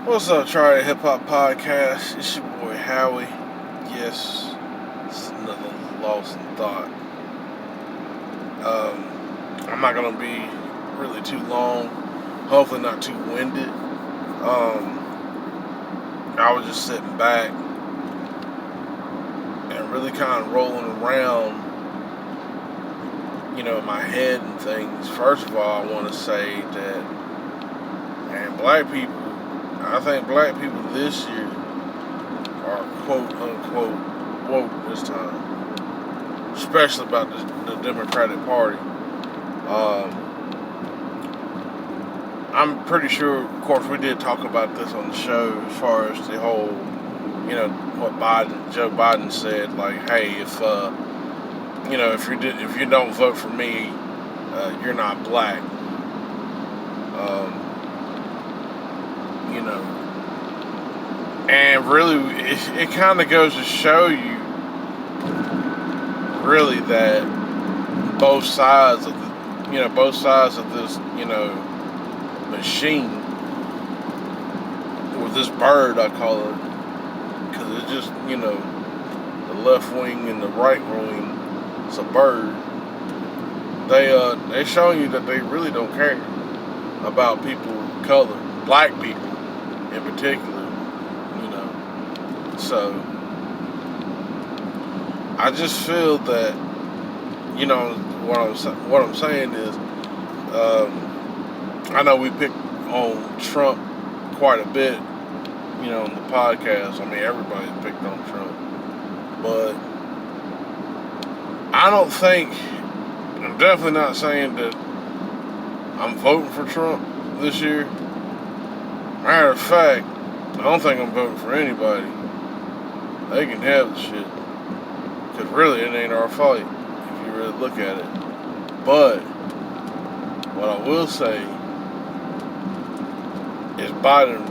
What's up, Try Hip Hop Podcast? It's your boy Howie. Yes, it's another Lost in Thought. I'm not gonna be really too long. Hopefully, not too winded. I was just sitting back and really kind of rolling around, in my head and things. First of all, I want to say that, man, I think black people this year are quote unquote woke this time, especially about the Democratic Party. I'm pretty sure, of course, we did talk about this on the show as far as the whole, what Joe Biden said, like, hey, if you don't vote for me, you're not black. You know, and really, it kind of goes to show you, really, that both sides of this, machine, or this bird, I call it, because it's just, the left wing and the right wing. It's a bird. They showing you that they really don't care about people of color, black people in particular. So I just feel that, what I'm saying is, I know we picked on Trump quite a bit, on the podcast. I mean, everybody's picked on Trump, but I'm definitely not saying that I'm voting for Trump this year. Matter of fact, I don't think I'm voting for anybody. They can have the shit. Because really, it ain't our fight, if you really look at it. But what I will say is Biden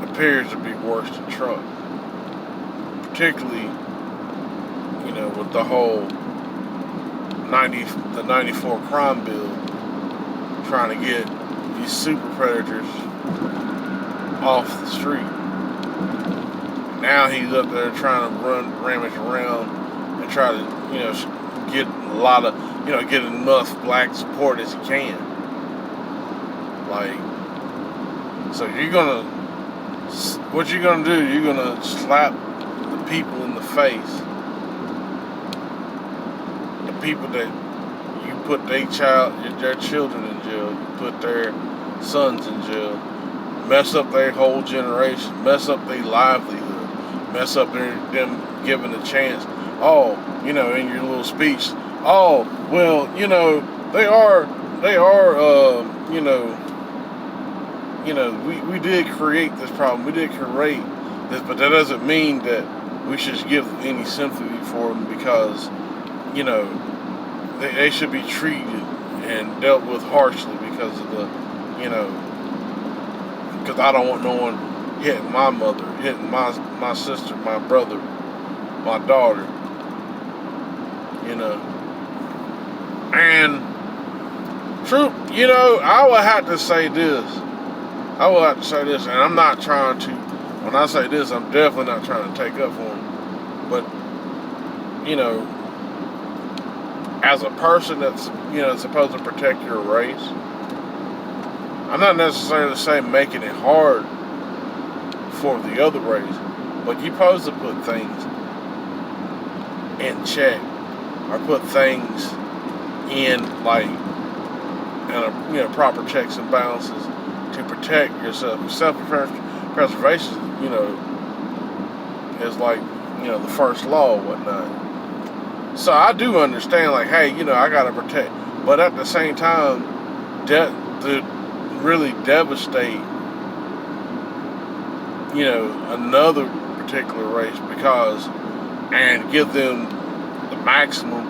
appears to be worse than Trump. Particularly, with the whole the 94 crime bill, trying to get these super predators off the street. Now he's up there trying to ramage around and try to, get a lot of, get enough black support as he can. Like, so what you're gonna do? You're gonna slap the people in the face. The people that you put their children in jail, you put their sons in jail, mess up their whole generation, mess up their livelihood, mess up them given a chance. Oh, in your little speech, oh, well, we did create this problem. We did create this, but that doesn't mean that we should give any sympathy for them, because, they should be treated and dealt with harshly because of because I don't want no one hitting my mother, hitting my sister, my brother, my daughter, And true, I would have to say this. And I'm not trying to, when I say this, I'm definitely not trying to take up for him. But, as a person that's, supposed to protect your race, I'm not necessarily saying making it hard for the other race, but you're supposed to put things in check, or put things in, like, proper checks and balances to protect yourself. Self-preservation, is like, the first law and whatnot. So I do understand, like, hey, I gotta protect, but at the same time, to really devastate, another particular race, and give them the maximum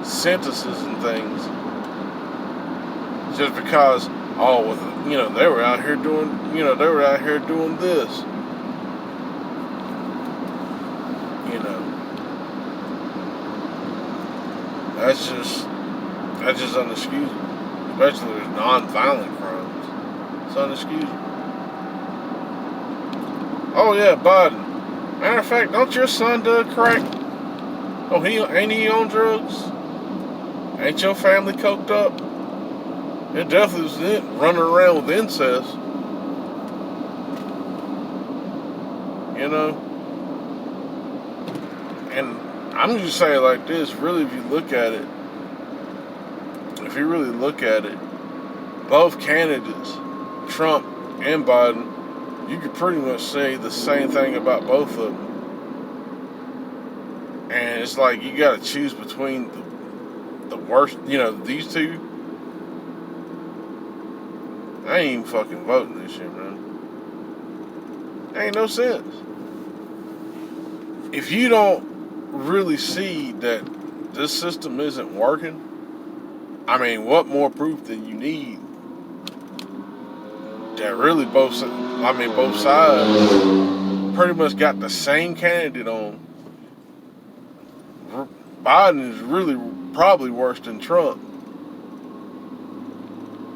sentences and things, just because, they were out here doing this, that's just unexcusable, especially with non-violent crimes. It's unexcusable. Oh yeah, Biden. Matter of fact, don't your son do crack? Oh, ain't he on drugs? Ain't your family coked up? It definitely was running around with incest. You know? And I'm just saying like this, really, if you really look at it, both candidates, Trump and Biden, you could pretty much say the same thing about both of them. And it's like you gotta choose between the worst, these two. I ain't even fucking voting this shit, man. Ain't no sense. If you don't really see that this system isn't working, I mean, what more proof than you need that really both sides pretty much got the same candidate on. Biden is really probably worse than Trump.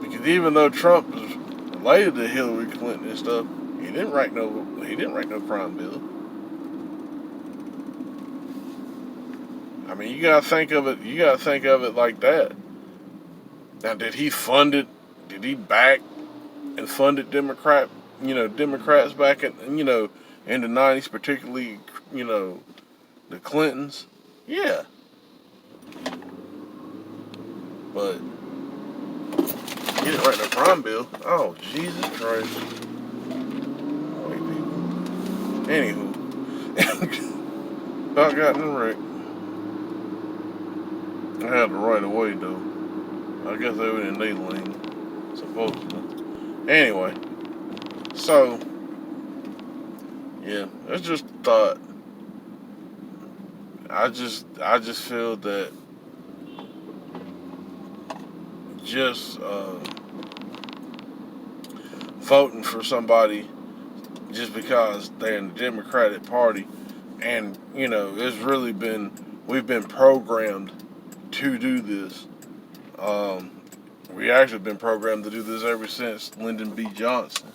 Because even though Trump is related to Hillary Clinton and stuff, he didn't write no crime bill. I mean, you gotta think of it like that. Now, did he back and funded Democrats back in the 90s, particularly, the Clintons? Yeah. But he didn't write no crime bill. Oh, Jesus Christ. Wait, people. Anywho. About got in the wreck. I had to right away, though. I guess they were in their lane, supposedly. Anyway. So, yeah, it's just a thought. I just feel that just voting for somebody just because they're in the Democratic Party, and we've been programmed to do this. We actually been programmed to do this ever since Lyndon B. Johnson.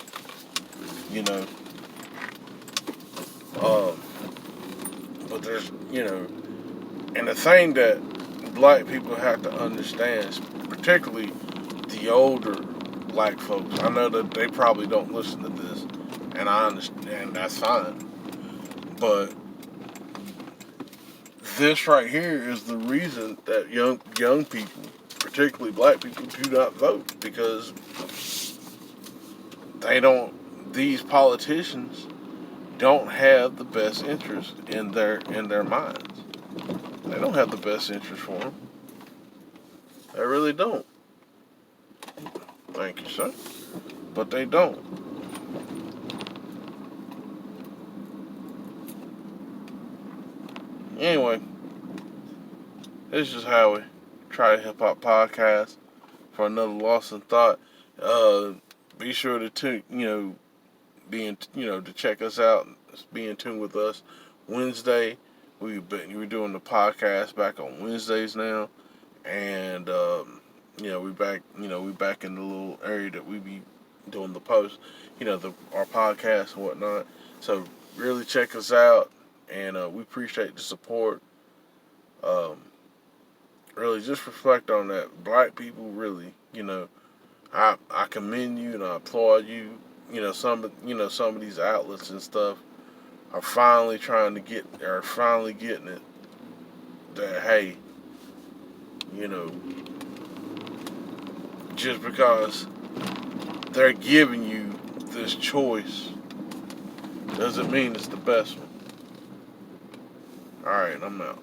But there's and the thing that black people have to understand, particularly the older black folks, I know that they probably don't listen to this, and I understand, that's fine. But this right here is the reason that young people, particularly black people, do not vote, because these politicians don't have the best interest in their minds. They don't have the best interest for them. They really don't. Thank you, sir. But they don't. Anyway, this is Howie, Try Hip Hop Podcast, for another Lost in Thought. Be sure to to check us out. Be in tune with us. Wednesday, we're doing the podcast back on Wednesdays now, and we back in the little area that we be doing the post, our podcast and whatnot. So really check us out, and we appreciate the support. Really just reflect on that. Black people, really, I commend you and I applaud you. Some of these outlets and stuff are finally getting it that, hey, just because they're giving you this choice doesn't mean it's the best one. Alright, I'm out.